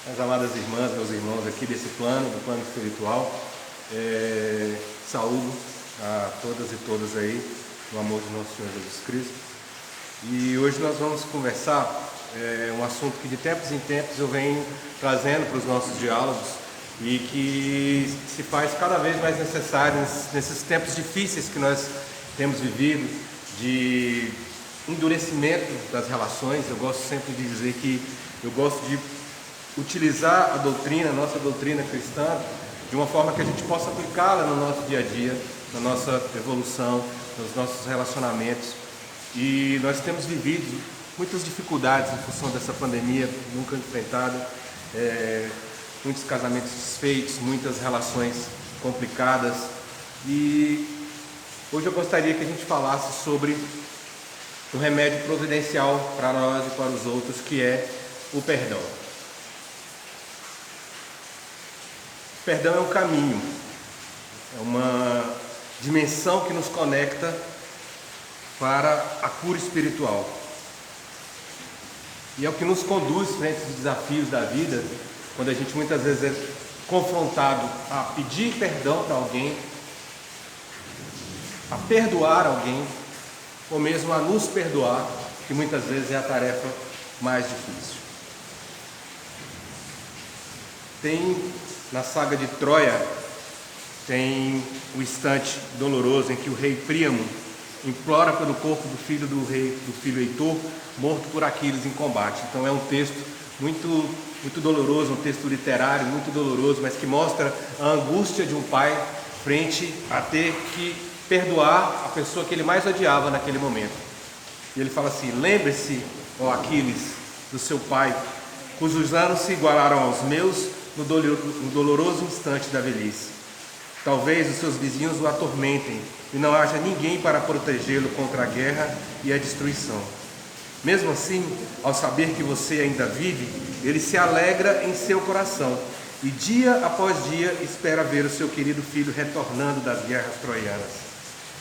As amadas irmãs, meus irmãos aqui desse plano, do plano espiritual, saúdo a todas e todos aí, no amor de nosso Senhor Jesus Cristo. E hoje nós vamos conversar um assunto que de tempos em tempos eu venho trazendo para os nossos diálogos e que se faz cada vez mais necessário nesses tempos difíceis que nós temos vivido, de endurecimento das relações. Eu gosto sempre de dizer que eu gosto de utilizar a doutrina, a nossa doutrina cristã, de uma forma que a gente possa aplicá-la no nosso dia a dia, na nossa evolução, nos nossos relacionamentos. E nós temos vivido muitas dificuldades em função dessa pandemia nunca enfrentada, muitos casamentos desfeitos, muitas relações complicadas. E hoje eu gostaria que a gente falasse sobre um remédio providencial para nós e para os outros, que é o perdão. O perdão é um caminho, é uma dimensão que nos conecta para a cura espiritual. E é o que nos conduz frente aos desafios da vida, quando a gente muitas vezes é confrontado a pedir perdão para alguém, a perdoar alguém, ou mesmo a nos perdoar, que muitas vezes é a tarefa mais difícil. Na saga de Troia, tem o instante doloroso em que o rei Príamo implora pelo corpo do filho Heitor, morto por Aquiles em combate. Então é um texto muito doloroso, um texto literário muito doloroso, mas que mostra a angústia de um pai frente a ter que perdoar a pessoa que ele mais odiava naquele momento. E ele fala assim: lembre-se, ó Aquiles, do seu pai, cujos anos se igualaram aos meus no doloroso instante da velhice. Talvez os seus vizinhos o atormentem e não haja ninguém para protegê-lo contra a guerra e a destruição. Mesmo assim, ao saber que você ainda vive, ele se alegra em seu coração e dia após dia espera ver o seu querido filho retornando das guerras troianas.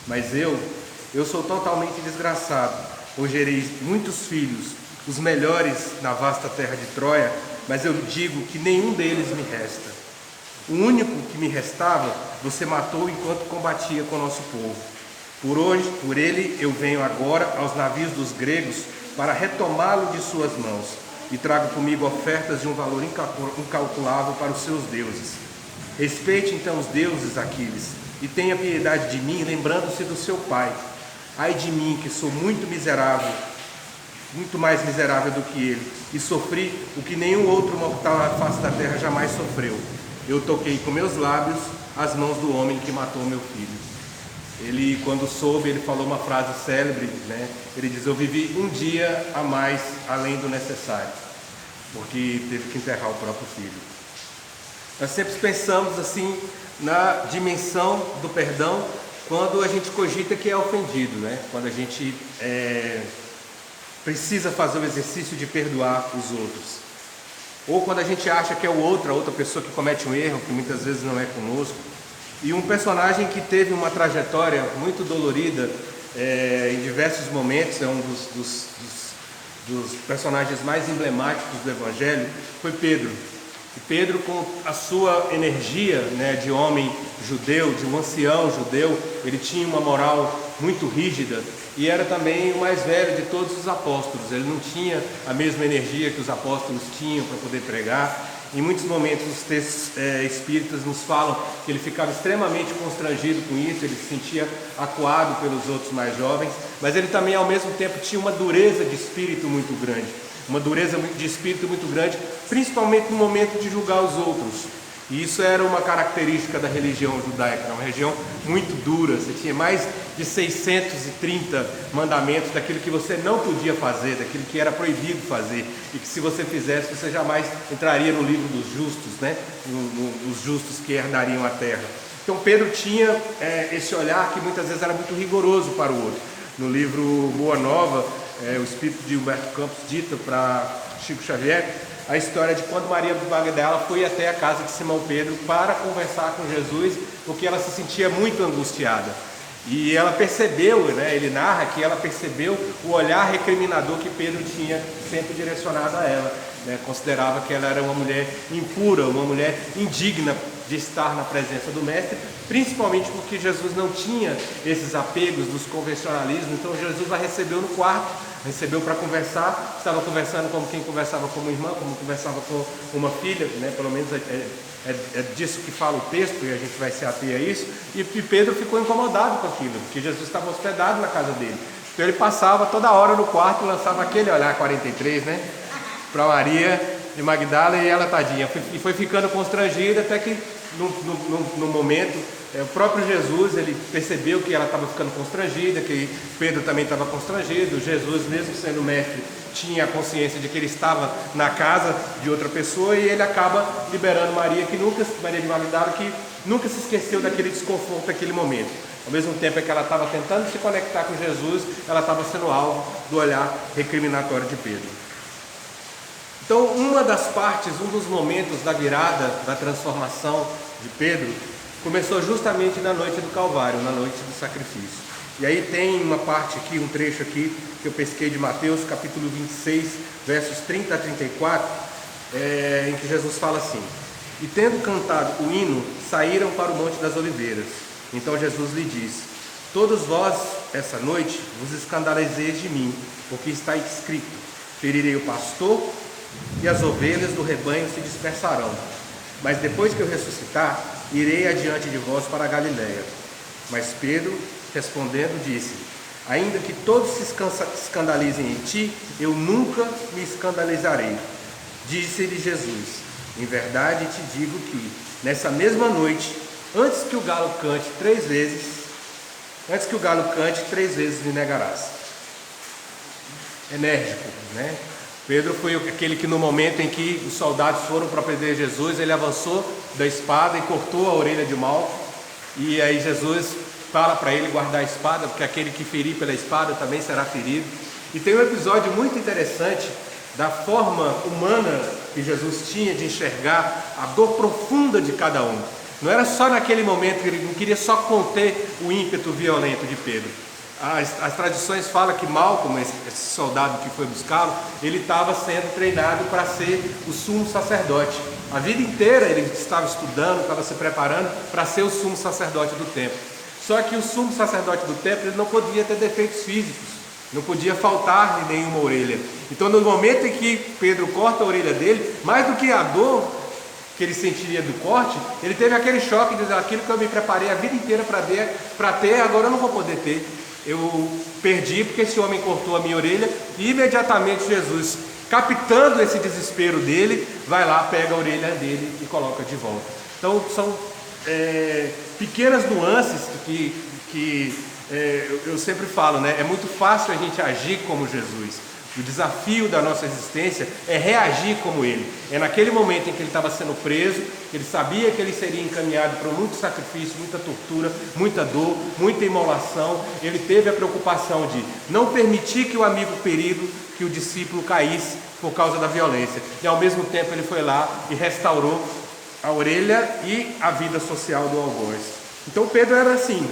Mas eu sou totalmente desgraçado, pois gerei muitos filhos, os melhores na vasta terra de Troia, mas eu digo que nenhum deles me resta. O único que me restava, você matou enquanto combatia com o nosso povo. Por ele eu venho agora aos navios dos gregos para retomá-lo de suas mãos e trago comigo ofertas de um valor incalculável para os seus deuses. Respeite então os deuses, Aquiles, e tenha piedade de mim, lembrando-se do seu pai. Ai de mim, que sou muito miserável, muito mais miserável do que ele, e sofri o que nenhum outro mortal na face da terra jamais sofreu. Eu toquei com meus lábios as mãos do homem que matou meu filho. Ele, quando soube, ele falou uma frase célebre, né? Ele diz: eu vivi um dia a mais além do necessário, porque teve que enterrar o próprio filho. Nós sempre pensamos assim na dimensão do perdão quando a gente cogita que é ofendido, né? Quando a gente precisa fazer o exercício de perdoar os outros, ou quando a gente acha que é a outra pessoa que comete um erro, que muitas vezes não é conosco. E um personagem que teve uma trajetória muito dolorida em diversos momentos, é um dos personagens mais emblemáticos do Evangelho, foi Pedro. E Pedro, com a sua energia, né, de homem judeu, de um ancião judeu, ele tinha uma moral muito rígida e era também o mais velho de todos os apóstolos. Ele não tinha a mesma energia que os apóstolos tinham para poder pregar. Em muitos momentos os textos espíritas nos falam que ele ficava extremamente constrangido com isso, ele se sentia acuado pelos outros mais jovens, mas ele também ao mesmo tempo tinha uma dureza de espírito muito grande. Uma dureza de espírito muito grande, principalmente no momento de julgar os outros. E isso era uma característica da religião judaica, era uma religião muito dura. Você tinha mais de 630 mandamentos daquilo que você não podia fazer, daquilo que era proibido fazer, e que se você fizesse, você jamais entraria no livro dos justos, né? Os justos que herdariam a terra. Então Pedro tinha esse olhar que muitas vezes era muito rigoroso para o outro. No livro Boa Nova, o espírito de Humberto Campos dita para Chico Xavier a história de quando Maria Magdala foi até a casa de Simão Pedro para conversar com Jesus, porque ela se sentia muito angustiada. E ela percebeu, né, ele narra que ela percebeu o olhar recriminador que Pedro tinha sempre direcionado a ela. né? Considerava que ela era uma mulher impura, uma mulher indigna de estar na presença do Mestre, principalmente porque Jesus não tinha esses apegos dos convencionalismos. Então Jesus a recebeu no quarto, recebeu para conversar, estava conversando como quem conversava com uma irmã, como conversava com uma filha, né? Pelo menos é disso que fala o texto, e a gente vai se ater a isso. E Pedro ficou incomodado com aquilo, porque Jesus estava hospedado na casa dele. Então ele passava toda hora no quarto e lançava aquele olhar 43, né? Para Maria de Magdala, e ela, tadinha, e foi ficando constrangida, até que no momento, o próprio Jesus, ele percebeu que ela estava ficando constrangida, que Pedro também estava constrangido. Jesus, mesmo sendo mestre, tinha a consciência de que ele estava na casa de outra pessoa, e ele acaba liberando Maria de Magdala, que nunca se esqueceu daquele desconforto daquele momento. Ao mesmo tempo que ela estava tentando se conectar com Jesus, ela estava sendo alvo do olhar recriminatório de Pedro. Então, uma das partes, um dos momentos da virada, da transformação de Pedro, começou justamente na noite do Calvário, na noite do sacrifício. E aí tem uma parte aqui, um trecho aqui, que eu pesquei de Mateus, capítulo 26, versos 30 a 34, em que Jesus fala assim: e tendo cantado o hino, saíram para o Monte das Oliveiras. Então Jesus lhe disse: todos vós, essa noite, vos escandalizeis de mim, porque está escrito: ferirei o pastor, e as ovelhas do rebanho se dispersarão. Mas depois que eu ressuscitar, irei adiante de vós para a Galiléia. Mas Pedro, respondendo, disse: ainda que todos se escandalizem em ti, eu nunca me escandalizarei. Disse-lhe Jesus: em verdade te digo que, nessa mesma noite, antes que o galo cante 3 vezes, me negarás. Enérgico, né? Pedro foi aquele que, no momento em que os soldados foram para prender Jesus, ele avançou da espada e cortou a orelha de Malco. E aí Jesus fala para ele guardar a espada, porque aquele que ferir pela espada também será ferido. E tem um episódio muito interessante da forma humana que Jesus tinha de enxergar a dor profunda de cada um. Não era só naquele momento que ele não queria só conter o ímpeto violento de Pedro. As tradições falam que Malco, esse soldado que foi buscá-lo, ele estava sendo treinado para ser o sumo sacerdote. A vida inteira ele estava estudando, estava se preparando para ser o sumo sacerdote do templo. Só que o sumo sacerdote do templo, ele não podia ter defeitos físicos, não podia faltar-lhe nenhuma orelha. Então, no momento em que Pedro corta a orelha dele, mais do que a dor que ele sentiria do corte, ele teve aquele choque de dizer: aquilo que eu me preparei a vida inteira para ter, agora eu não vou poder ter. Eu perdi porque esse homem cortou a minha orelha. E imediatamente Jesus, captando esse desespero dele, vai lá, pega a orelha dele e coloca de volta. Então são pequenas nuances que eu sempre falo, né? É muito fácil a gente agir como Jesus. O desafio da nossa existência é reagir como ele. É naquele momento em que ele estava sendo preso, ele sabia que ele seria encaminhado para muito sacrifício, muita tortura, muita dor, muita imolação. Ele teve a preocupação de não permitir que o amigo perigo, que o discípulo caísse por causa da violência. E ao mesmo tempo ele foi lá e restaurou a orelha e a vida social do algoz. Então Pedro era assim,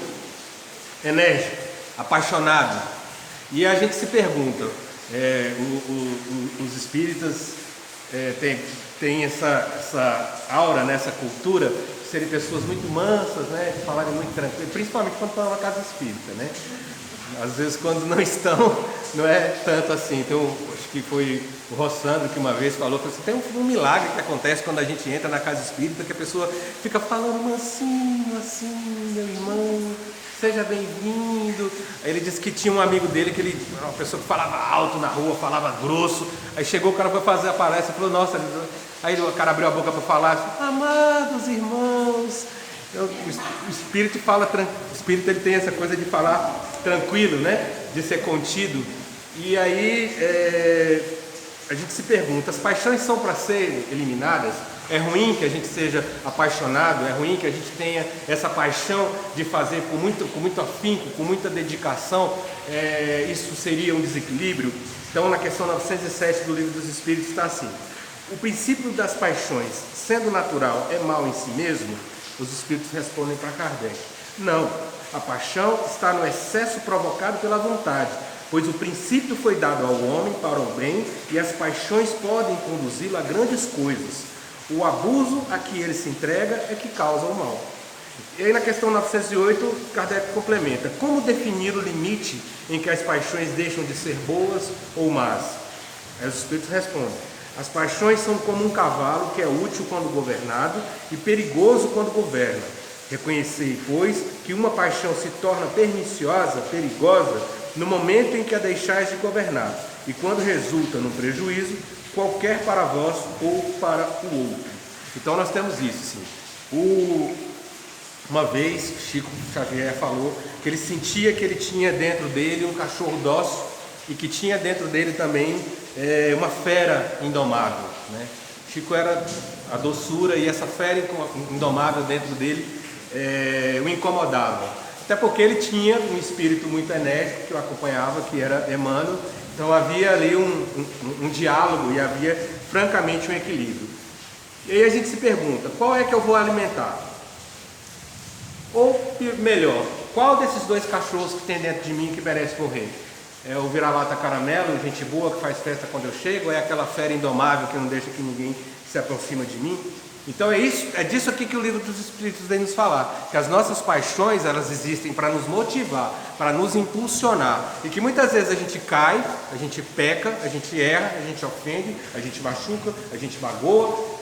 enérgico, apaixonado. E a gente se pergunta, os espíritas têm essa aura, né, essa cultura de serem pessoas muito mansas, né, de falarem muito tranquilo, principalmente quando estão na casa espírita, né? Às vezes quando não estão, não é tanto assim. Então, acho que foi o Rossandro que uma vez falou assim: tem um milagre que acontece quando a gente entra na casa espírita, que a pessoa fica falando mansinho, assim, meu irmão, seja bem-vindo. Aí ele disse que tinha um amigo dele, que ele, uma pessoa que falava alto na rua, falava grosso. Aí chegou o cara para fazer a palestra e falou: nossa. Aí o cara abriu a boca para falar: amados irmãos. Então, o espírito fala, o espírito ele tem essa coisa de falar tranquilo, né? De ser contido. E aí a gente se pergunta: as paixões são para serem eliminadas? É ruim que a gente seja apaixonado? É ruim que a gente tenha essa paixão de fazer com muito afinco, com muita dedicação? Isso seria um desequilíbrio? Então, na questão 907 do Livro dos Espíritos está assim: o princípio das paixões, sendo natural, é mal em si mesmo? Os espíritos respondem para Kardec: não, a paixão está no excesso provocado pela vontade, pois o princípio foi dado ao homem para o bem, e as paixões podem conduzi-lo a grandes coisas. O abuso a que ele se entrega é que causa o mal. E aí na questão 908, Kardec complementa: como definir o limite em que as paixões deixam de ser boas ou más? Aí os Espíritos respondem: as paixões são como um cavalo que é útil quando governado e perigoso quando governa. Reconhecei, pois, que uma paixão se torna perniciosa, perigosa, no momento em que a deixais de governar, e quando resulta num prejuízo, qualquer para vós ou para o outro. Então nós temos isso, sim. Uma vez Chico Xavier falou que ele sentia que ele tinha dentro dele um cachorro dócil e que tinha dentro dele também uma fera indomável, né? Chico era a doçura, e essa fera indomável dentro dele o incomodava, até porque ele tinha um espírito muito enérgico que o acompanhava, que era Emmanuel. Então havia ali um diálogo e havia francamente um equilíbrio. E aí a gente se pergunta: qual é que eu vou alimentar? Ou melhor, qual desses dois cachorros que tem dentro de mim que merece morrer? É o vira-lata caramelo, gente boa, que faz festa quando eu chego, ou é aquela fera indomável que não deixa que ninguém se aproxima de mim? Então é disso aqui que o Livro dos Espíritos vem nos falar, que as nossas paixões, elas existem para nos motivar, para nos impulsionar, e que muitas vezes a gente cai, a gente peca, a gente erra, a gente ofende, a gente machuca, a gente magoa,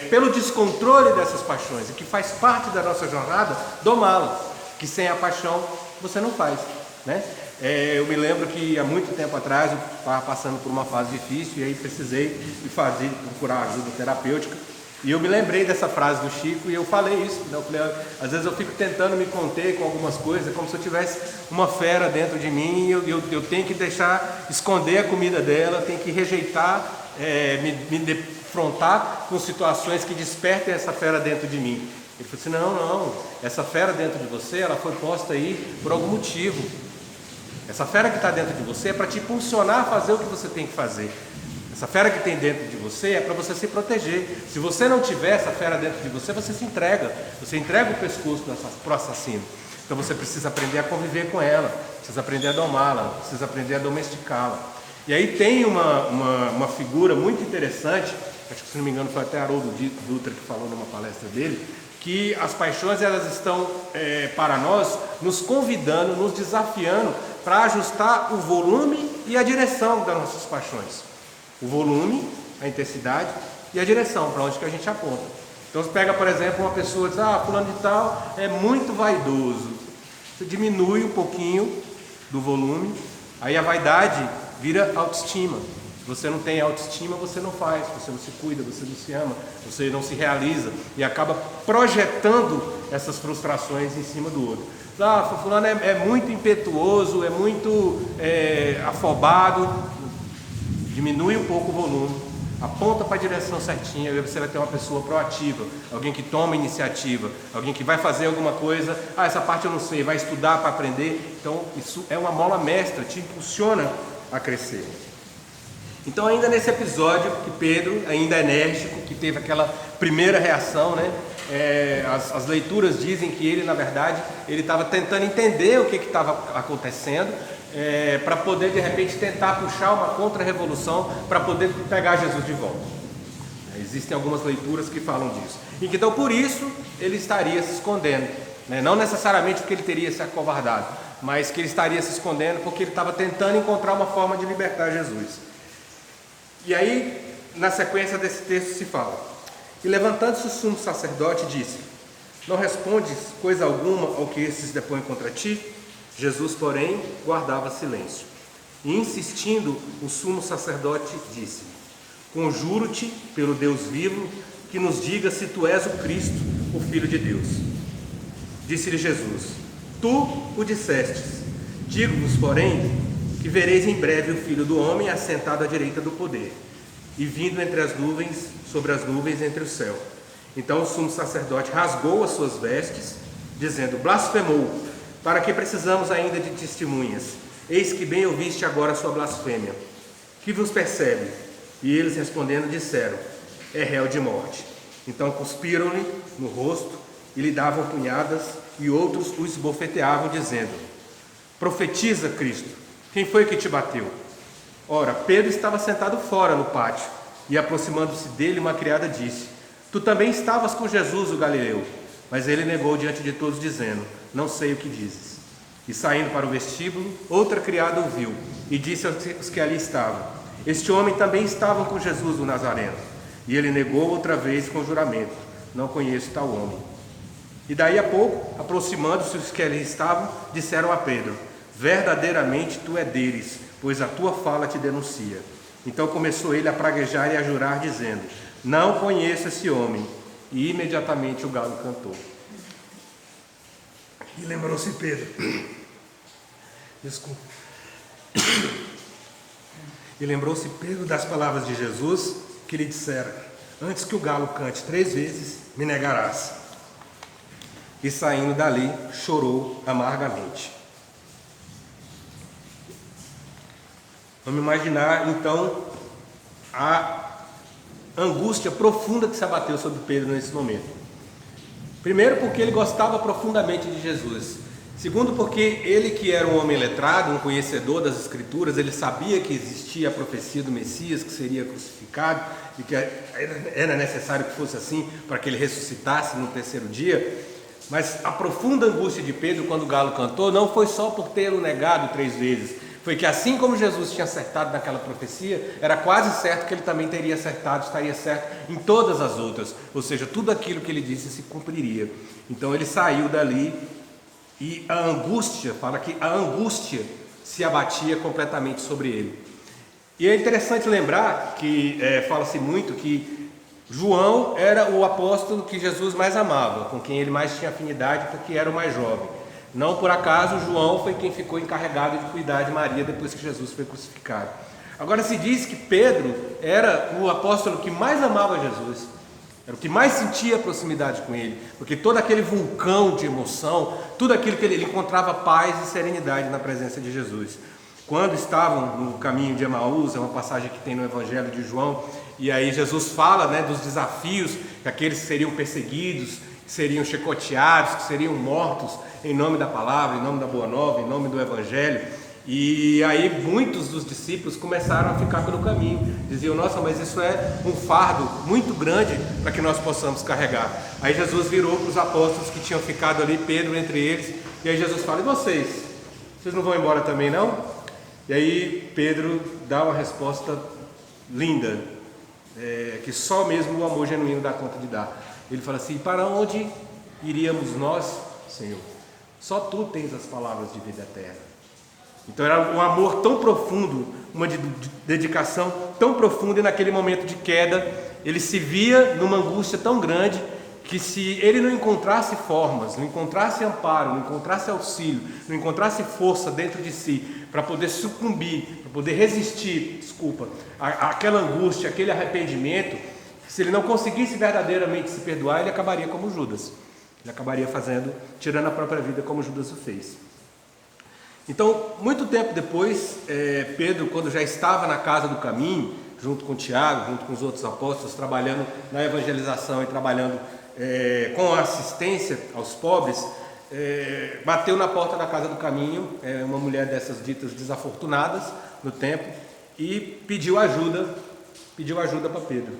pelo descontrole dessas paixões, e que faz parte da nossa jornada domá-las, que sem a paixão você não faz, né? Eu me lembro que há muito tempo atrás eu estava passando por uma fase difícil, e aí precisei procurar ajuda terapêutica, e eu me lembrei dessa frase do Chico, e eu falei isso, né? Eu falei: às vezes eu fico tentando me conter com algumas coisas, como se eu tivesse uma fera dentro de mim, e eu tenho que esconder a comida dela, tenho que rejeitar, me defrontar com situações que despertem essa fera dentro de mim. Ele falou assim: não, essa fera dentro de você, ela foi posta aí por algum motivo. Essa fera que está dentro de você é para te impulsionar a fazer o que você tem que fazer. Essa fera que tem dentro de você é para você se proteger. Se você não tiver essa fera dentro de você, você se entrega. Você entrega o pescoço para o assassino. Então você precisa aprender a conviver com ela, precisa aprender a domá-la, precisa aprender a domesticá-la. E aí tem uma figura muito interessante, acho que, se não me engano, foi até Haroldo Dutra que falou numa palestra dele, que as paixões, elas estão para nós, nos convidando, nos desafiando para ajustar o volume e a direção das nossas paixões. O volume, a intensidade e a direção, para onde que a gente aponta. Então você pega, por exemplo, uma pessoa e diz: fulano de tal é muito vaidoso. Você diminui um pouquinho do volume, aí a vaidade vira autoestima. Se você não tem autoestima, você não faz, você não se cuida, você não se ama, você não se realiza, e acaba projetando essas frustrações em cima do outro. Fulano é muito impetuoso, é muito afobado. Diminui um pouco o volume, aponta para a direção certinha, e você vai ter uma pessoa proativa, alguém que toma iniciativa, alguém que vai fazer alguma coisa. Essa parte eu não sei, vai estudar para aprender. Então isso é uma mola mestra, te impulsiona a crescer. Então, ainda nesse episódio que Pedro, ainda enérgico, que teve aquela primeira reação, né? As leituras dizem que ele, na verdade, ele estava tentando entender o que estava acontecendo, para poder de repente tentar puxar uma contra-revolução para poder pegar Jesus de volta. Existem algumas leituras que falam disso, e que então por isso ele estaria se escondendo, né? Não necessariamente porque ele teria se acovardado, mas que ele estaria se escondendo porque ele estava tentando encontrar uma forma de libertar Jesus. E aí, na sequência desse texto se fala: e levantando-se o sumo sacerdote, disse: não respondes coisa alguma ao que esses depõem contra ti? Jesus, porém, guardava silêncio. E insistindo, o sumo sacerdote disse: conjuro-te pelo Deus vivo, que nos diga se tu és o Cristo, o Filho de Deus. Disse-lhe Jesus: tu o dissestes. Digo-vos, porém, que vereis em breve o Filho do Homem assentado à direita do poder, e vindo entre as nuvens, sobre as nuvens entre o céu. Então o sumo sacerdote rasgou as suas vestes, dizendo: blasfemou, para que precisamos ainda de testemunhas? Eis que bem ouviste agora a sua blasfêmia. Que vos percebe? E eles respondendo disseram: é réu de morte. Então cuspiram-lhe no rosto e lhe davam punhadas, e outros o esbofeteavam, dizendo: profetiza, Cristo. Quem foi que te bateu? Ora, Pedro estava sentado fora no pátio, e aproximando-se dele, uma criada disse: Tu também estavas com Jesus, o Galileu. Mas ele negou diante de todos, dizendo: Não sei o que dizes. E saindo para o vestíbulo, outra criada ouviu, e disse aos que ali estavam: Este homem também estava com Jesus, o Nazareno. E ele negou outra vez com juramento: Não conheço tal homem. E daí a pouco, aproximando-se os que ali estavam, disseram a Pedro: Verdadeiramente tu é deles, pois a tua fala te denuncia. Então começou ele a praguejar e a jurar, dizendo: Não conheço esse homem. E imediatamente o galo cantou. E lembrou-se Pedro. Desculpa. E lembrou-se Pedro das palavras de Jesus, que lhe dissera: Antes que o galo cante 3 vezes, me negarás. E saindo dali, chorou amargamente. Vamos imaginar então a angústia profunda que se abateu sobre Pedro nesse momento. Primeiro, porque ele gostava profundamente de Jesus. Segundo, porque ele, que era um homem letrado, um conhecedor das Escrituras, ele sabia que existia a profecia do Messias, que seria crucificado, e que era necessário que fosse assim para que ele ressuscitasse no 3º dia. Mas a profunda angústia de Pedro quando o galo cantou não foi só por tê-lo negado 3 vezes. Foi que assim como Jesus tinha acertado naquela profecia, era quase certo que ele também teria acertado, estaria certo em todas as outras. Ou seja, tudo aquilo que ele disse se cumpriria. Então ele saiu dali e a angústia, fala que a angústia se abatia completamente sobre ele. E é interessante lembrar que fala-se muito que João era o apóstolo que Jesus mais amava, com quem ele mais tinha afinidade, porque era o mais jovem. Não por acaso João foi quem ficou encarregado de cuidar de Maria depois que Jesus foi crucificado. Agora se diz que Pedro era o apóstolo que mais amava Jesus, era o que mais sentia proximidade com ele, porque todo aquele vulcão de emoção, tudo aquilo que ele encontrava paz e serenidade na presença de Jesus. Quando estavam no caminho de Emaús, é uma passagem que tem no Evangelho de João, e aí Jesus fala dos desafios, que aqueles que seriam perseguidos, que seriam chicoteados, que seriam mortos em nome da palavra, em nome da boa nova, em nome do Evangelho. E aí muitos dos discípulos começaram a ficar pelo caminho, diziam: nossa, mas isso é um fardo muito grande para que nós possamos carregar. Aí Jesus virou para os apóstolos que tinham ficado ali, Pedro entre eles, e aí Jesus fala: e vocês? Vocês não vão embora também não? E aí Pedro dá uma resposta linda, que só mesmo o amor genuíno dá conta de dar. Ele fala assim: para onde iríamos nós, Senhor? Só Tu tens as palavras de vida eterna. Então era um amor tão profundo, uma dedicação tão profunda, e naquele momento de queda ele se via numa angústia tão grande que, se ele não encontrasse formas, não encontrasse amparo, não encontrasse auxílio, não encontrasse força dentro de si para poder sucumbir, para poder resistir, àquela angústia, aquele arrependimento, se ele não conseguisse verdadeiramente se perdoar, ele acabaria como Judas. Ele acabaria tirando a própria vida, como Judas o fez. Então, muito tempo depois, Pedro, quando já estava na casa do caminho, junto com Tiago, junto com os outros apóstolos, trabalhando na evangelização e trabalhando com a assistência aos pobres, bateu na porta da casa do caminho, uma mulher dessas ditas desafortunadas no tempo, e pediu ajuda para Pedro.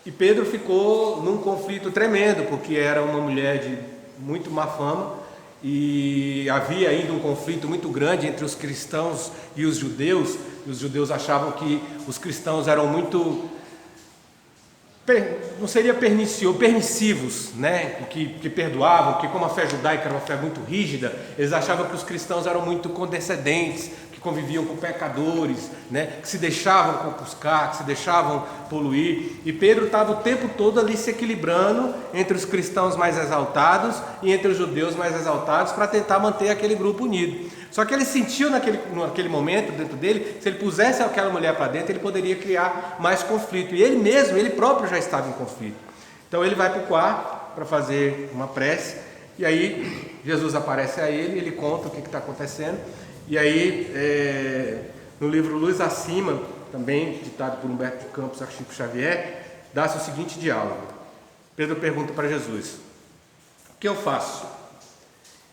E Pedro ficou num conflito tremendo, porque era uma mulher de muito má fama, e havia ainda um conflito muito grande entre os cristãos e os judeus. E os judeus achavam que os cristãos eram muito, não seria permissivos, né? Que perdoavam, que como a fé judaica era uma fé muito rígida, eles achavam que os cristãos eram muito condescendentes, que conviviam com pecadores, né? Que se deixavam compuscar, que se deixavam poluir. E Pedro estava o tempo todo ali se equilibrando entre os cristãos mais exaltados e entre os judeus mais exaltados, para tentar manter aquele grupo unido. Só que ele sentiu naquele momento dentro dele, se ele pusesse aquela mulher para dentro, ele poderia criar mais conflito, e ele próprio já estava em conflito. Então ele vai para o quarto para fazer uma prece, e aí Jesus aparece a ele conta o que está acontecendo. E aí, no livro Luz Acima, também ditado por Humberto de Campos e Chico Xavier, dá-se o seguinte diálogo. Pedro pergunta para Jesus: o que eu faço?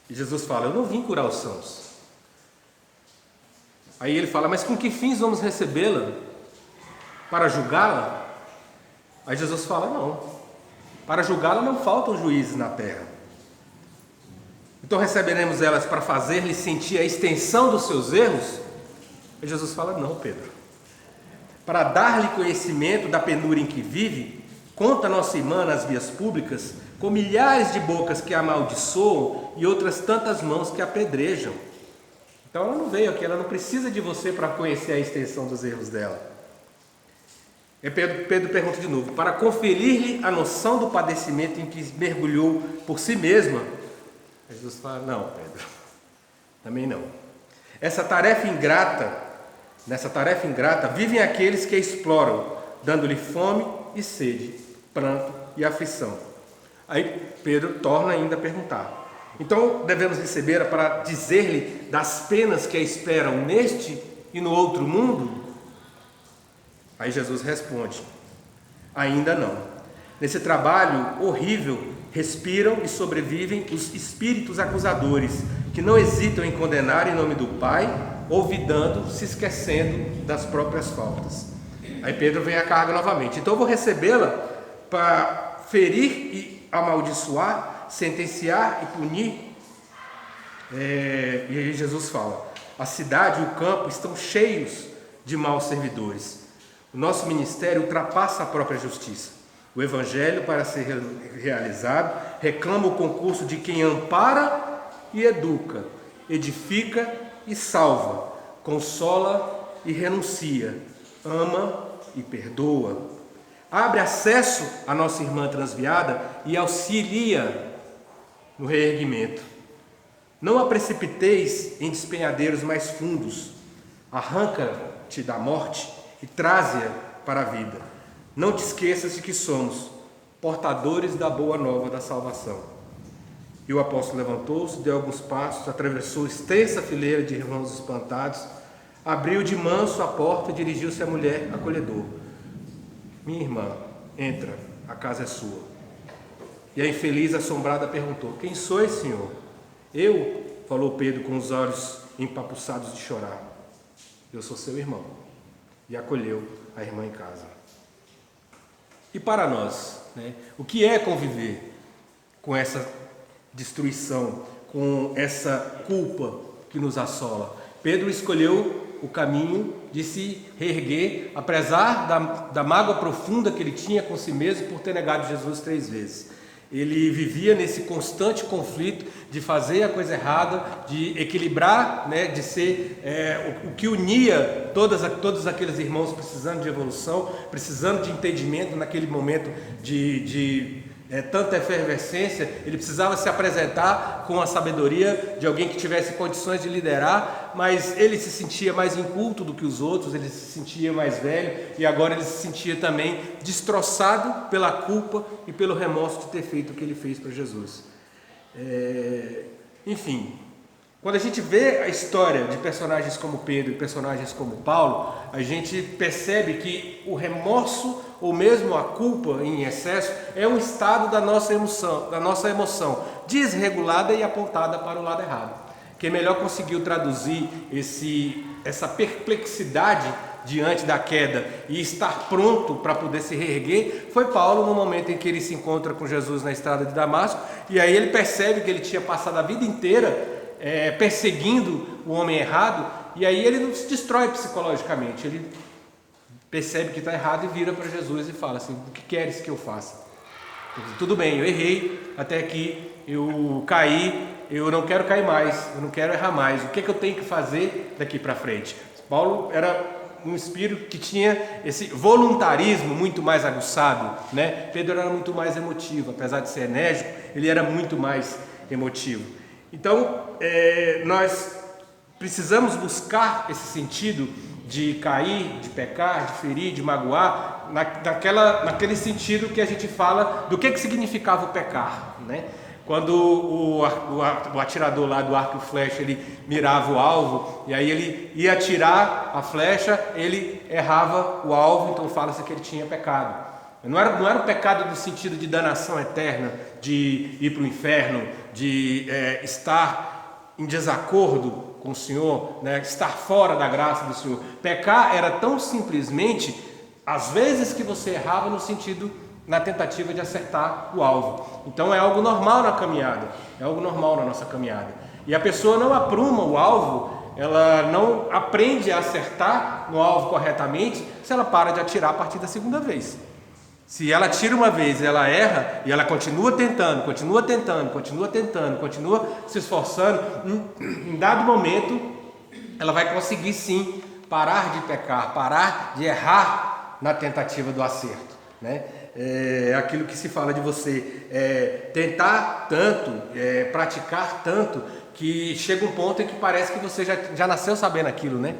E Jesus fala: eu não vim curar os sãos. Aí ele fala: mas com que fins vamos recebê-la? Para julgá-la? Aí Jesus fala: não, para julgá-la não faltam juízes na terra. Então receberemos elas para fazer-lhe sentir a extensão dos seus erros? Aí Jesus fala: não, Pedro, para dar-lhe conhecimento da penúria em que vive, conta nossa irmã nas vias públicas, com milhares de bocas que a amaldiçoam e outras tantas mãos que a apedrejam. Então ela não veio aqui, ela não precisa de você para conhecer a extensão dos erros dela. E Pedro pergunta de novo: para conferir-lhe a noção do padecimento em que mergulhou por si mesma? Jesus fala: não, Pedro, também não. Nessa tarefa ingrata, vivem aqueles que a exploram, dando-lhe fome e sede, pranto e aflição. Aí Pedro torna ainda a perguntar: então devemos receber para dizer-lhe das penas que a esperam neste e no outro mundo? Aí Jesus responde: ainda não. Nesse trabalho horrível respiram e sobrevivem os espíritos acusadores, que não hesitam em condenar em nome do Pai, olvidando, se esquecendo das próprias faltas. Aí Pedro vem a carga novamente: então eu vou recebê-la para ferir e amaldiçoar, sentenciar e punir. E aí Jesus fala: a cidade e o campo estão cheios de maus servidores. O nosso ministério ultrapassa a própria justiça. O Evangelho, para ser realizado, reclama o concurso de quem ampara e educa, edifica e salva, consola e renuncia, ama e perdoa. Abre acesso à nossa irmã transviada e auxilia no reerguimento. Não a precipiteis em despenhadeiros mais fundos. Arranca-te da morte e traze-a para a vida. Não te esqueças de que somos portadores da boa nova da salvação. E o apóstolo levantou-se, deu alguns passos, atravessou extensa fileira de irmãos espantados, abriu de manso a porta e dirigiu-se à mulher acolhedora: minha irmã, entra, a casa é sua. E a infeliz assombrada perguntou: quem sois, Senhor? Eu, falou Pedro com os olhos empapuçados de chorar, eu sou seu irmão. E acolheu a irmã em casa. E para nós, o que é conviver com essa destruição, com essa culpa que nos assola? Pedro escolheu o caminho de se reerguer, apesar da mágoa profunda que ele tinha com si mesmo por ter negado Jesus 3 vezes. Ele vivia nesse constante conflito de fazer a coisa errada, de equilibrar, de ser o que unia todos aqueles irmãos precisando de evolução, precisando de entendimento naquele momento de tanta efervescência. Ele precisava se apresentar com a sabedoria de alguém que tivesse condições de liderar, mas ele se sentia mais inculto do que os outros, ele se sentia mais velho e agora ele se sentia também destroçado pela culpa e pelo remorso de ter feito o que ele fez para Jesus. Enfim, quando a gente vê a história de personagens como Pedro e personagens como Paulo, a gente percebe que o remorso ou mesmo a culpa em excesso é um estado da nossa emoção desregulada e apontada para o lado errado. Quem melhor conseguiu traduzir essa perplexidade diante da queda e estar pronto para poder se reerguer foi Paulo, no momento em que ele se encontra com Jesus na estrada de Damasco, e aí ele percebe que ele tinha passado a vida inteira perseguindo o homem errado, e aí ele não se destrói psicologicamente, ele percebe que está errado e vira para Jesus e fala assim: o que queres que eu faça? Tudo bem, eu errei, até aqui eu caí, eu não quero cair mais, eu não quero errar mais, o que é que eu tenho que fazer daqui para frente? Paulo era um espírito que tinha esse voluntarismo muito mais aguçado, Pedro era muito mais emotivo, apesar de ser enérgico, ele era muito mais emotivo. Então, nós precisamos buscar esse sentido de cair, de pecar, de ferir, de magoar, naquele sentido que a gente fala do que significava o pecar, Quando o atirador lá do arco e flecha, ele mirava o alvo, e aí ele ia atirar a flecha, ele errava o alvo, então fala-se que ele tinha pecado. Não era um pecado no sentido de danação eterna, de ir para o inferno, de estar em desacordo com o Senhor, né? Estar fora da graça do Senhor. Pecar era tão simplesmente as vezes que você errava na tentativa de acertar o alvo. Então é algo normal na caminhada, é algo normal na nossa caminhada. E a pessoa não apruma o alvo, ela não aprende a acertar no alvo corretamente se ela para de atirar a partir da segunda vez. Se ela tira uma vez e ela erra, e ela continua tentando, continua se esforçando, em dado momento ela vai conseguir sim parar de pecar, parar de errar na tentativa do acerto, né? É aquilo que se fala de você tentar tanto, praticar tanto, que chega um ponto em que parece que você já nasceu sabendo aquilo, né?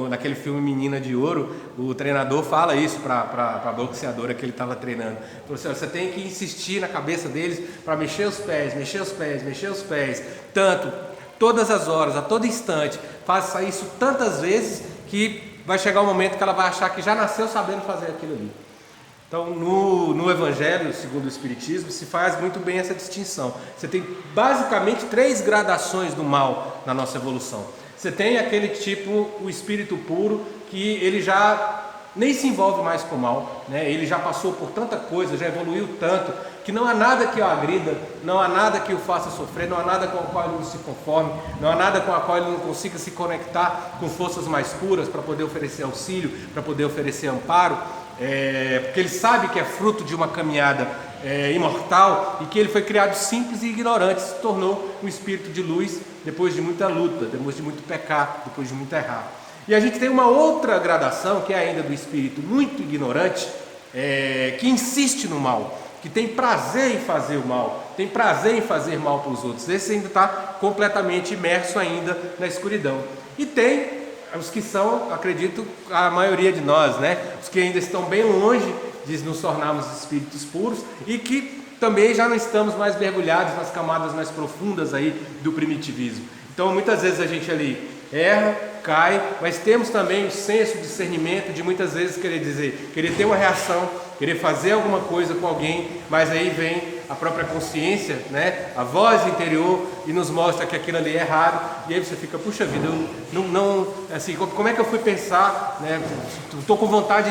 Naquele filme Menina de Ouro, o treinador fala isso para a boxeadora que ele estava treinando. Você tem que insistir na cabeça deles para mexer os pés, tanto, todas as horas, a todo instante. Faça isso tantas vezes que vai chegar um momento que ela vai achar que já nasceu sabendo fazer aquilo ali. Então, no Evangelho, segundo o Espiritismo, se faz muito bem essa distinção. Você tem basicamente 3 gradações do mal na nossa evolução. Você tem aquele tipo, o espírito puro, que ele já nem se envolve mais com o mal, né? Ele já passou por tanta coisa, já evoluiu tanto, que não há nada que o agrida, não há nada que o faça sofrer, não há nada com o qual ele não se conforme, não há nada com o qual ele não consiga se conectar com forças mais puras para poder oferecer auxílio, para poder oferecer amparo, porque ele sabe que é fruto de uma caminhada imortal e que ele foi criado simples e ignorante, se tornou um espírito de luz depois de muita luta, depois de muito pecar, depois de muito errar. E a gente tem uma outra gradação, que é ainda do espírito muito ignorante, que insiste no mal, que tem prazer em fazer o mal, tem prazer em fazer mal para os outros. Esse ainda está completamente imerso ainda na escuridão. E tem os que são, acredito, a maioria de nós, né? Os que ainda estão bem longe de nos tornarmos espíritos puros e que também já não estamos mais mergulhados nas camadas mais profundas aí do primitivismo. Então muitas vezes a gente ali erra, cai, mas temos também o senso, o discernimento de muitas vezes querer ter uma reação, querer fazer alguma coisa com alguém, mas aí vem a própria consciência, né? A voz interior e nos mostra que aquilo ali é errado, e aí você fica, puxa vida, eu não assim, como é que eu fui pensar, né? Estou com vontade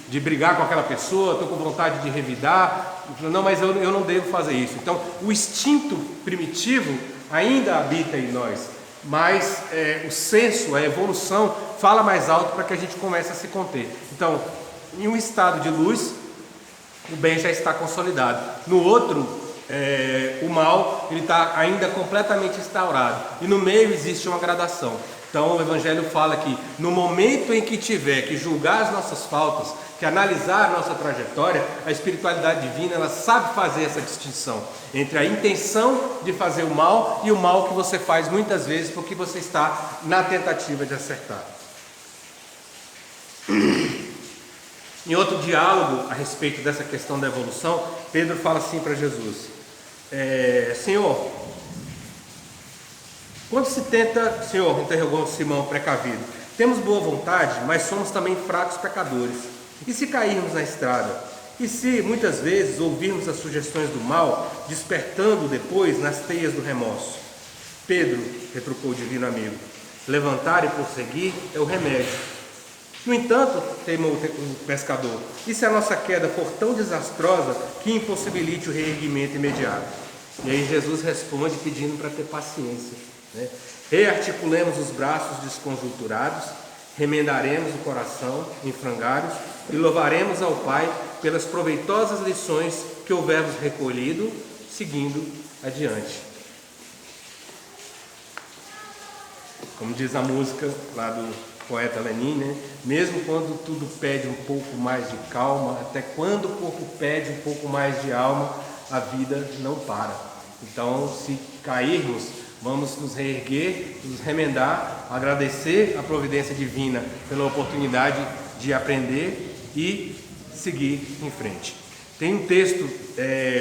de brigar com aquela pessoa, estou com vontade de revidar, não, mas eu não devo fazer isso. Então o instinto primitivo ainda habita em nós, mas o senso, a evolução fala mais alto para que a gente comece a se conter. Então, em um estado de luz, o bem já está consolidado. No outro, o mal ele está ainda completamente instaurado. E no meio existe uma gradação. Então o Evangelho fala que no momento em que tiver que julgar as nossas faltas, que analisar a nossa trajetória, a espiritualidade divina ela sabe fazer essa distinção entre a intenção de fazer o mal e o mal que você faz muitas vezes porque você está na tentativa de acertar. Em outro diálogo a respeito dessa questão da evolução, Pedro fala assim para Jesus: Senhor, quando se tenta, Senhor, interrogou Simão precavido, temos boa vontade, mas somos também fracos pecadores. E se cairmos na estrada? E se muitas vezes ouvirmos as sugestões do mal, despertando depois nas teias do remorso? Pedro, retrucou o divino amigo, levantar e prosseguir é o remédio. No entanto, teimou o pescador, e se a nossa queda for tão desastrosa que impossibilite o reerguimento imediato? E aí Jesus responde pedindo para ter paciência, né? Rearticulemos os braços desconjunturados, remendaremos o coração em frangalhos e louvaremos ao Pai pelas proveitosas lições que houvermos recolhido, seguindo adiante. Como diz a música lá do poeta Lenin, né? Mesmo quando tudo pede um pouco mais de calma, até quando o corpo pede um pouco mais de alma, a vida não para. Então, se cairmos, vamos nos reerguer, nos remendar, agradecer a providência divina pela oportunidade de aprender e seguir em frente. Tem um texto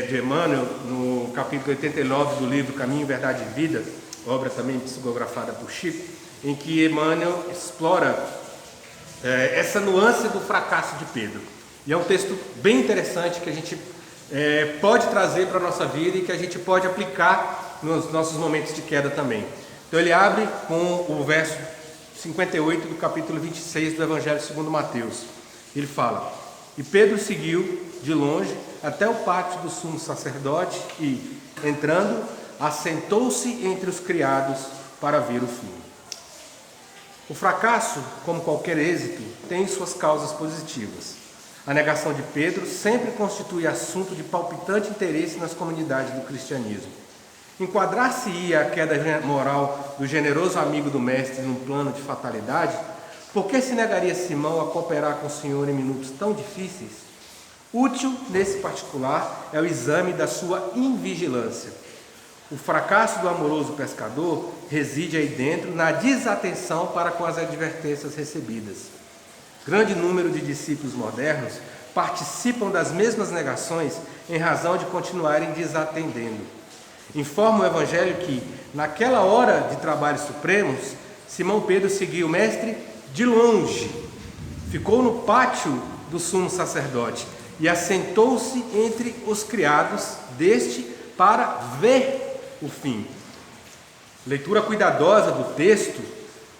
de Emmanuel, no capítulo 89 do livro Caminho, Verdade e Vida, obra também psicografada por Chico, em que Emmanuel explora essa nuance do fracasso de Pedro. E é um texto bem interessante que a gente pode trazer para a nossa vida e que a gente pode aplicar nos nossos momentos de queda também. Então ele abre com o verso 58 do capítulo 26 do Evangelho segundo Mateus. Ele fala: e Pedro seguiu de longe até o pátio do sumo sacerdote e, entrando, assentou-se entre os criados para ver o fim. O fracasso, como qualquer êxito, tem suas causas positivas. A negação de Pedro sempre constitui assunto de palpitante interesse nas comunidades do cristianismo. Enquadrar-se-ia a queda moral do generoso amigo do mestre num plano de fatalidade? Por que se negaria Simão a cooperar com o Senhor em minutos tão difíceis? Útil, nesse particular, é o exame da sua invigilância. O fracasso do amoroso pescador reside aí dentro na desatenção para com as advertências recebidas. Grande número de discípulos modernos participam das mesmas negações em razão de continuarem desatendendo. Informa o Evangelho que, naquela hora de trabalhos supremos, Simão Pedro seguiu o mestre de longe, ficou no pátio do sumo sacerdote e assentou-se entre os criados deste para ver o fim. Leitura cuidadosa do texto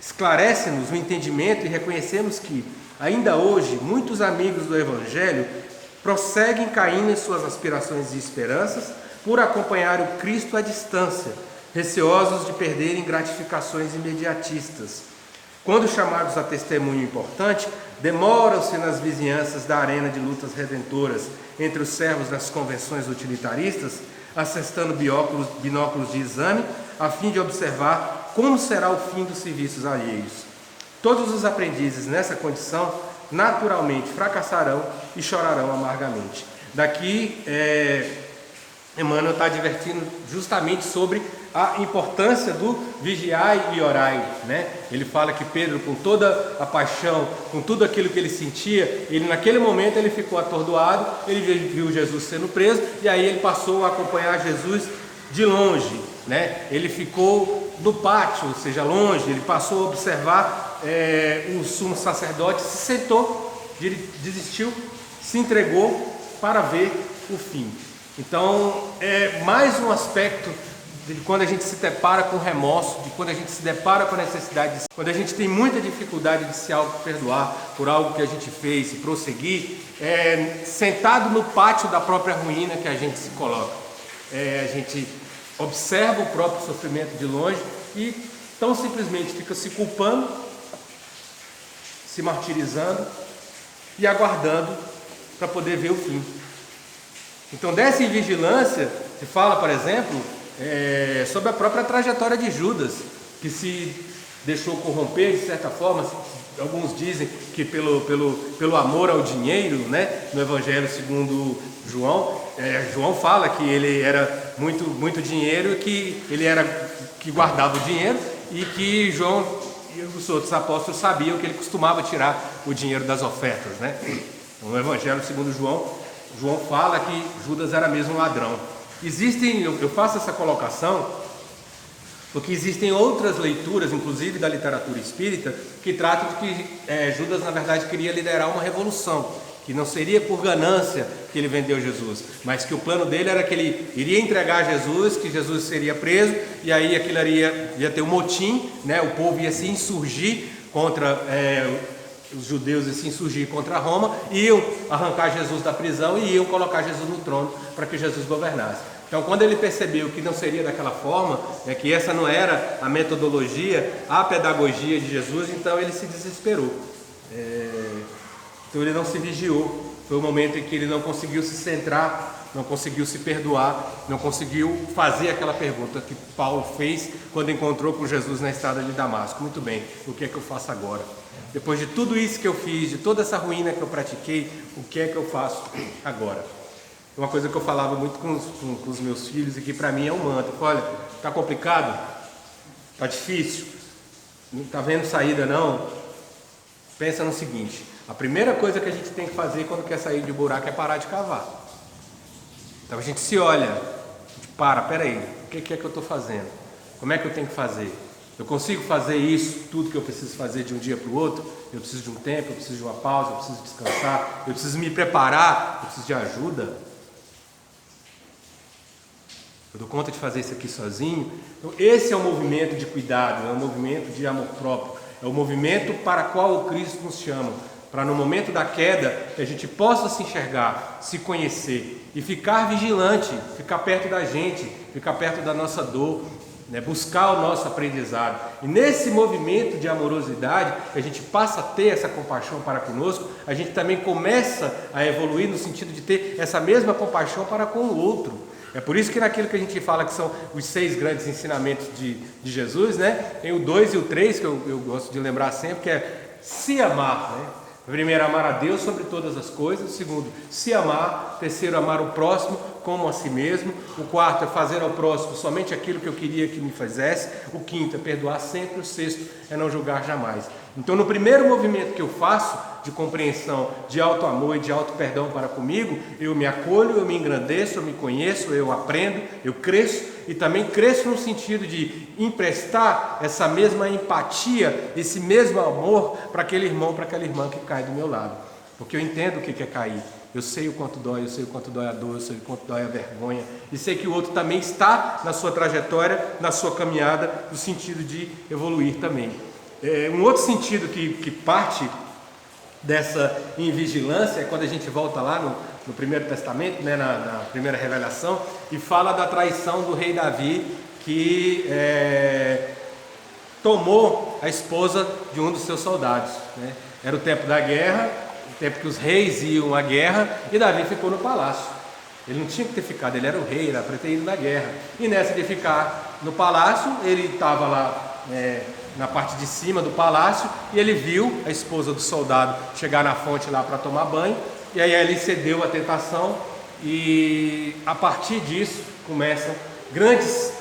esclarece-nos o entendimento e reconhecemos que, ainda hoje, muitos amigos do Evangelho prosseguem caindo em suas aspirações e esperanças por acompanhar o Cristo à distância, receosos de perderem gratificações imediatistas. Quando chamados a testemunho importante, demoram-se nas vizinhanças da arena de lutas redentoras, entre os servos das convenções utilitaristas, assestando binóculos de exame, a fim de observar como será o fim dos serviços alheios. Todos os aprendizes nessa condição, naturalmente fracassarão e chorarão amargamente. Daqui, Emmanuel está advertindo justamente sobre a importância do vigiai e orai, né? Ele fala que Pedro, com toda a paixão, com tudo aquilo que ele sentia, ele naquele momento ele ficou atordoado, ele viu Jesus sendo preso e aí ele passou a acompanhar Jesus de longe, né? Ele ficou no pátio, ou seja, longe, ele passou a observar o sumo sacerdote, se sentou, desistiu, se entregou para ver o fim. Então, é mais um aspecto de quando a gente se depara com remorso, de quando a gente se depara com a necessidade, quando a gente tem muita dificuldade de se auto-perdoar por algo que a gente fez e prosseguir, sentado no pátio da própria ruína que a gente se coloca. A gente observa o próprio sofrimento de longe e tão simplesmente fica se culpando, se martirizando e aguardando para poder ver o fim. Então, dessa invigilância se fala, por exemplo, sobre a própria trajetória de Judas, que se deixou corromper de certa forma. Alguns dizem que pelo amor ao dinheiro, né? No Evangelho segundo João, João fala que ele era muito dinheiro, que ele era que guardava o dinheiro e que João e os outros apóstolos sabiam que ele costumava tirar o dinheiro das ofertas, né? No Evangelho segundo João fala que Judas era mesmo um ladrão. Eu faço essa colocação porque existem outras leituras, inclusive da literatura espírita, que tratam de que Judas, na verdade, queria liderar uma revolução, que não seria por ganância que ele vendeu Jesus, mas que o plano dele era que ele iria entregar Jesus, que Jesus seria preso, e aí aquilo ia ter um motim, né? O povo ia se insurgir contra os judeus, iam se insurgir contra Roma, iam arrancar Jesus da prisão e iam colocar Jesus no trono para que Jesus governasse. Então, quando ele percebeu que não seria daquela forma, que essa não era a metodologia, a pedagogia de Jesus, então ele se desesperou. Então ele não se vigiou. Foi o momento em que ele não conseguiu se centrar, não conseguiu se perdoar, não conseguiu fazer aquela pergunta que Paulo fez quando encontrou com Jesus na estrada de Damasco. Muito bem, o que é que eu faço agora? Depois de tudo isso que eu fiz, de toda essa ruína que eu pratiquei, o que é que eu faço agora? Uma coisa que eu falava muito com os meus filhos e que para mim é um mantra. Olha, está complicado? Está difícil? Não está vendo saída não? Pensa no seguinte: a primeira coisa que a gente tem que fazer quando quer sair de buraco é parar de cavar. Então a gente se olha, a gente peraí, o que é que eu estou fazendo? Como é que eu tenho que fazer? Eu consigo fazer isso, tudo que eu preciso fazer de um dia para o outro? Eu preciso de um tempo, eu preciso de uma pausa, eu preciso descansar, eu preciso me preparar, eu preciso de ajuda. eu dou conta de fazer isso aqui sozinho. Então, esse é o movimento de cuidado, é o movimento de amor próprio, é o movimento para qual o Cristo nos chama, para no momento da queda que a gente possa se enxergar, se conhecer e ficar vigilante, ficar perto da gente, ficar perto da nossa dor, né? Buscar o nosso aprendizado. E nesse movimento de amorosidade, a gente passa a ter essa compaixão para conosco, a gente também começa a evoluir no sentido de ter essa mesma compaixão para com o outro. É por isso que naquilo que a gente fala que são os 6 grandes ensinamentos de Jesus, né? Tem o 2 e o 3, que eu gosto de lembrar sempre, que é se amar, né? Primeiro, amar a Deus sobre todas as coisas. Segundo, se amar. Terceiro, amar o próximo como a si mesmo. O quarto é fazer ao próximo somente aquilo que eu queria que me fizesse. O quinto é perdoar sempre. O sexto é não julgar jamais. Então, no primeiro movimento que eu faço de compreensão, de auto-amor e de auto-perdão para comigo, eu me acolho, eu me engrandeço, eu me conheço, eu aprendo, eu cresço e também cresço no sentido de emprestar essa mesma empatia, esse mesmo amor para aquele irmão, para aquela irmã que cai do meu lado. Porque eu entendo o que é cair. Eu sei o quanto dói, eu sei o quanto dói a dor, eu sei o quanto dói a vergonha. E sei que o outro também está na sua trajetória, na sua caminhada, no sentido de evoluir também. Um outro sentido que parte dessa invigilância é quando a gente volta lá no Primeiro Testamento, né, na primeira revelação, e fala da traição do rei Davi, que tomou a esposa de um dos seus soldados, né? Era o tempo da guerra, o tempo que os reis iam à guerra, e Davi ficou no palácio. Ele não tinha que ter ficado, ele era o rei, era para ter ido na guerra. E nessa de ficar no palácio, ele estava lá na parte de cima do palácio, e ele viu a esposa do soldado chegar na fonte lá para tomar banho, e aí ele cedeu à tentação, e a partir disso começa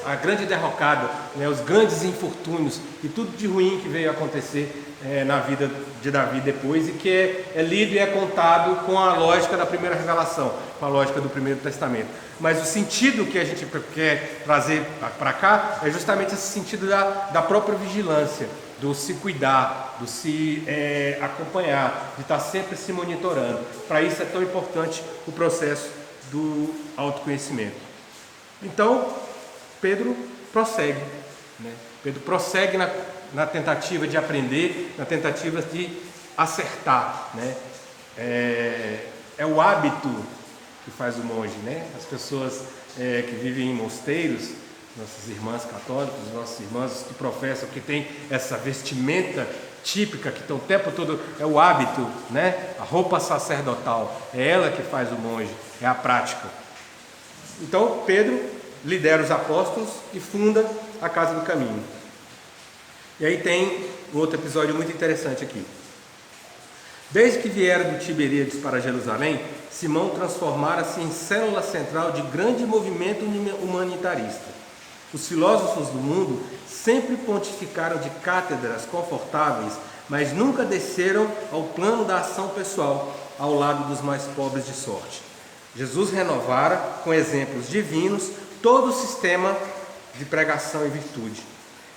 a grande derrocada, né, os grandes infortúnios e tudo de ruim que veio acontecer na vida de Davi depois, e que é lido e é contado com a lógica da primeira revelação, com a lógica do Primeiro Testamento. Mas o sentido que a gente quer trazer para cá é justamente esse sentido da própria vigilância, do se cuidar, do se acompanhar, de estar sempre se monitorando. Para isso é tão importante o processo do autoconhecimento. Então, Pedro prossegue, né? Pedro prossegue na tentativa de aprender, na tentativa de acertar, né? É o hábito que faz o monge, né? As pessoas que vivem em mosteiros, nossas irmãs católicas, nossas irmãs que professam que tem essa vestimenta típica, que estão o tempo todo, é o hábito, né? A roupa sacerdotal, é ela que faz o monge, é a prática. Então Pedro lidera os apóstolos e funda a Casa do Caminho. E aí tem um outro episódio muito interessante aqui. Desde que vieram do Tiberíades para Jerusalém, Simão transformara-se em célula central de grande movimento humanitarista. Os filósofos do mundo sempre pontificaram de cátedras confortáveis, mas nunca desceram ao plano da ação pessoal, ao lado dos mais pobres de sorte. Jesus renovara, com exemplos divinos, todo o sistema de pregação e virtude.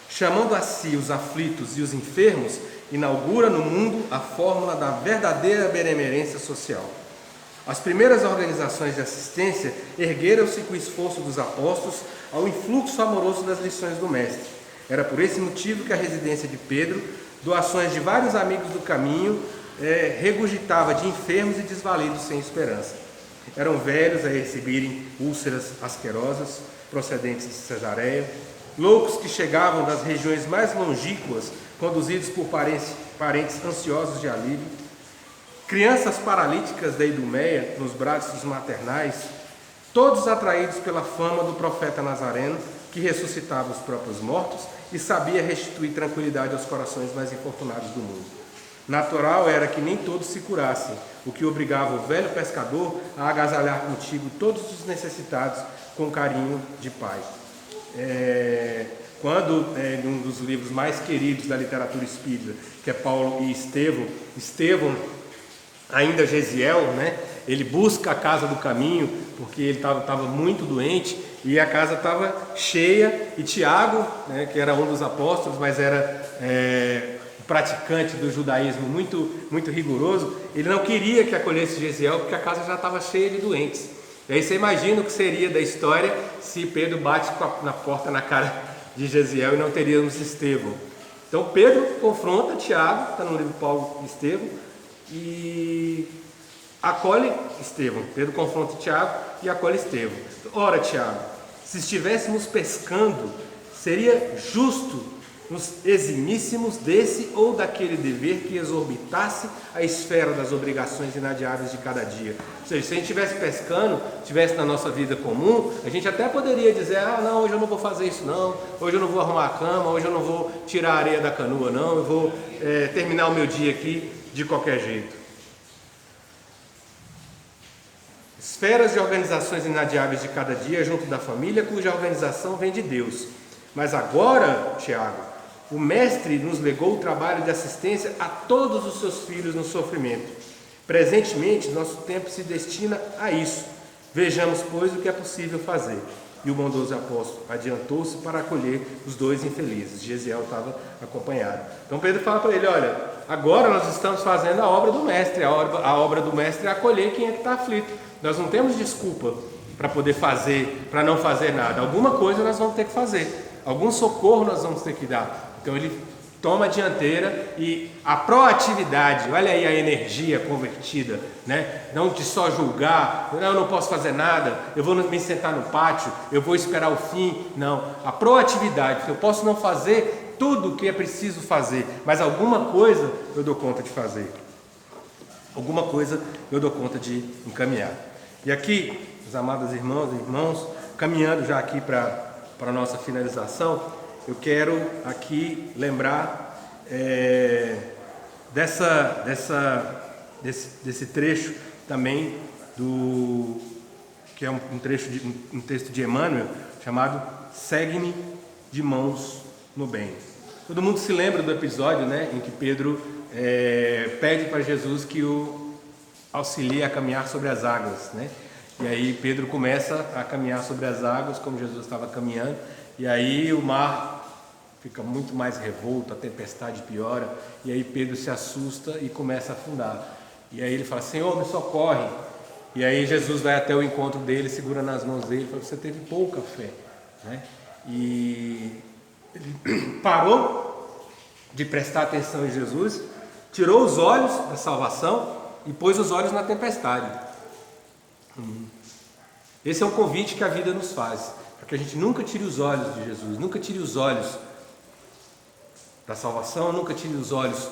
Chamando a si os aflitos e os enfermos, inaugura no mundo a fórmula da verdadeira benemerência social. As primeiras organizações de assistência ergueram-se com o esforço dos apóstolos ao influxo amoroso das lições do Mestre. Era por esse motivo que a residência de Pedro, doações de vários amigos do caminho, regurgitava de enfermos e desvalidos sem esperança. Eram velhos a receberem úlceras asquerosas, procedentes de Cesareia, loucos que chegavam das regiões mais longínquas, conduzidos por parentes ansiosos de alívio, crianças paralíticas da Idumeia, nos braços maternais, todos atraídos pela fama do profeta Nazareno, que ressuscitava os próprios mortos e sabia restituir tranquilidade aos corações mais infortunados do mundo. Natural era que nem todos se curassem, o que obrigava o velho pescador a agasalhar contigo todos os necessitados com carinho de pai. Quando, em um dos livros mais queridos da literatura espírita, que é Paulo e Estevão, ainda Gesiel, né, ele busca a Casa do Caminho, porque ele estava muito doente, e a casa estava cheia, e Tiago, né, que era um dos apóstolos, mas era praticante do judaísmo muito, muito rigoroso, ele não queria que acolhesse Gesiel, porque a casa já estava cheia de doentes. E aí você imagina o que seria da história se Pedro bate na porta na cara de Gesiel e não teríamos Estevão. Então Pedro confronta Tiago, está no livro Paulo e Estevão, e acolhe Estevão. Pedro confronta Tiago e acolhe Estevão. Ora, Tiago, se estivéssemos pescando, seria justo nos eximíssemos desse ou daquele dever que exorbitasse a esfera das obrigações inadiáveis de cada dia. Ou seja, se a gente estivesse pescando, estivesse na nossa vida comum, a gente até poderia dizer, não, hoje eu não vou fazer isso não, hoje eu não vou arrumar a cama, hoje eu não vou tirar a areia da canoa não, eu vou terminar o meu dia aqui de qualquer jeito. Esferas de organizações inadiáveis de cada dia junto da família, cuja organização vem de Deus. Mas agora, Tiago, o Mestre nos legou o trabalho de assistência a todos os seus filhos no sofrimento. Presentemente, nosso tempo se destina a isso. Vejamos, pois, o que é possível fazer. E o bondoso apóstolo adiantou-se para acolher os dois infelizes. Gesiel estava acompanhado. Então Pedro fala para ele, olha, agora nós estamos fazendo a obra do Mestre. A obra do Mestre é acolher quem é que está aflito. Nós não temos desculpa para poder fazer, para não fazer nada. Alguma coisa nós vamos ter que fazer. Algum socorro nós vamos ter que dar. Então ele toma a dianteira e a proatividade, olha aí a energia convertida, né? Não de só julgar, eu não posso fazer nada, eu vou me sentar no pátio, eu vou esperar o fim. Não, a proatividade, eu posso não fazer tudo o que é preciso fazer, mas alguma coisa eu dou conta de fazer. Alguma coisa eu dou conta de encaminhar. E aqui, os amados irmãos e irmãos, caminhando já aqui para a nossa finalização, eu quero aqui lembrar desse trecho também, que é um texto de Emmanuel, chamado Segue-me de mãos no bem. Todo mundo se lembra do episódio, né, em que Pedro pede para Jesus que o auxilie a caminhar sobre as águas, né? E aí Pedro começa a caminhar sobre as águas, como Jesus estava caminhando, e aí o mar fica muito mais revolto, a tempestade piora, e aí Pedro se assusta e começa a afundar. E aí ele fala, Senhor, me socorre. E aí Jesus vai até o encontro dele, segura nas mãos dele e fala, você teve pouca fé, né? E ele parou de prestar atenção em Jesus, tirou os olhos da salvação e pôs os olhos na tempestade. Esse é um convite que a vida nos faz, para que a gente nunca tire os olhos de Jesus, nunca tire os olhos da salvação, nunca tire os olhos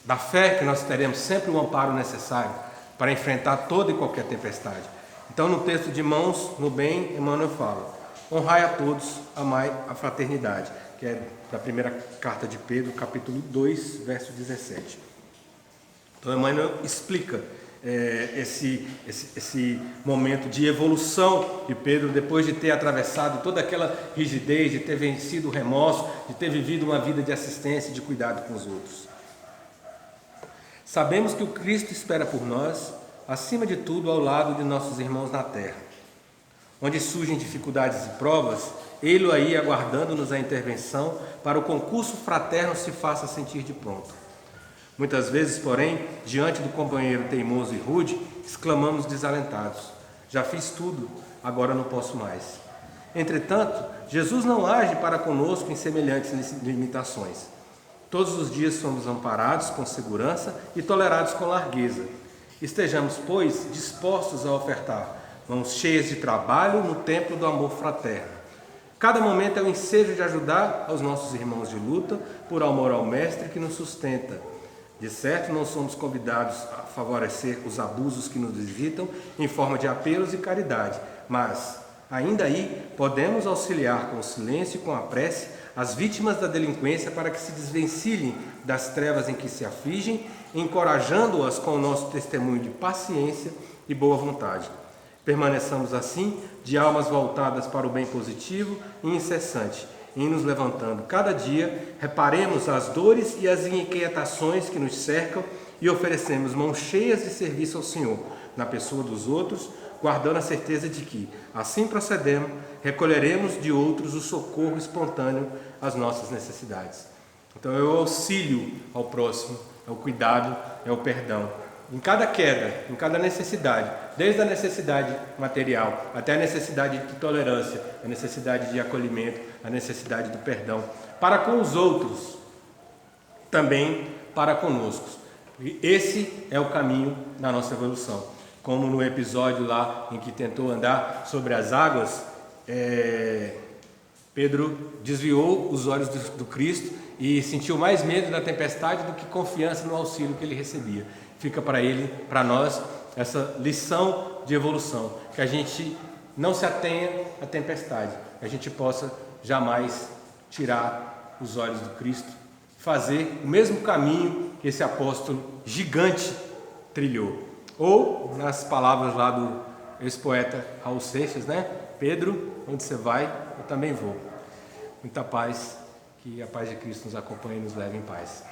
da fé, que nós teremos sempre o amparo necessário para enfrentar toda e qualquer tempestade. Então, no texto de Mãos no Bem, Emmanuel fala, honrai a todos, amai a fraternidade, que é da primeira carta de Pedro, capítulo 2, verso 17. Então, Emmanuel explica esse momento de evolução de Pedro, depois de ter atravessado toda aquela rigidez, de ter vencido o remorso, de ter vivido uma vida de assistência e de cuidado com os outros. Sabemos que o Cristo espera por nós, acima de tudo ao lado de nossos irmãos na terra. Onde surgem dificuldades e provas, ele aí aguardando-nos a intervenção para o concurso fraterno se faça sentir de pronto. Muitas vezes, porém, diante do companheiro teimoso e rude, exclamamos desalentados, já fiz tudo, agora não posso mais. Entretanto, Jesus não age para conosco em semelhantes limitações. Todos os dias somos amparados com segurança e tolerados com largueza. Estejamos, pois, dispostos a ofertar mãos cheias de trabalho no templo do amor fraterno. Cada momento é um ensejo de ajudar aos nossos irmãos de luta por amor ao Mestre que nos sustenta. De certo, não somos convidados a favorecer os abusos que nos visitam em forma de apelos e caridade, mas, ainda aí, podemos auxiliar com o silêncio e com a prece as vítimas da delinquência para que se desvencilhem das trevas em que se afligem, encorajando-as com o nosso testemunho de paciência e boa vontade. Permaneçamos assim, de almas voltadas para o bem positivo e incessante, em nos levantando cada dia, reparemos as dores e as inquietações que nos cercam e oferecemos mãos cheias de serviço ao Senhor, na pessoa dos outros, guardando a certeza de que, assim procedemos, recolheremos de outros o socorro espontâneo às nossas necessidades. Então é o auxílio ao próximo, é o cuidado, é o perdão. em cada queda, em cada necessidade, desde a necessidade material até a necessidade de tolerância, a necessidade de acolhimento, a necessidade do perdão, para com os outros, também para conosco. E esse é o caminho da nossa evolução. Como no episódio lá em que tentou andar sobre as águas, Pedro desviou os olhos do Cristo e sentiu mais medo da tempestade do que confiança no auxílio que ele recebia. Fica para nós, essa lição de evolução, que a gente não se atenha à tempestade, que a gente possa jamais tirar os olhos do Cristo, fazer o mesmo caminho que esse apóstolo gigante trilhou. Ou, nas palavras lá do ex-poeta Raul Seixas, né? Pedro, onde você vai, eu também vou. Muita paz, que a paz de Cristo nos acompanhe e nos leve em paz.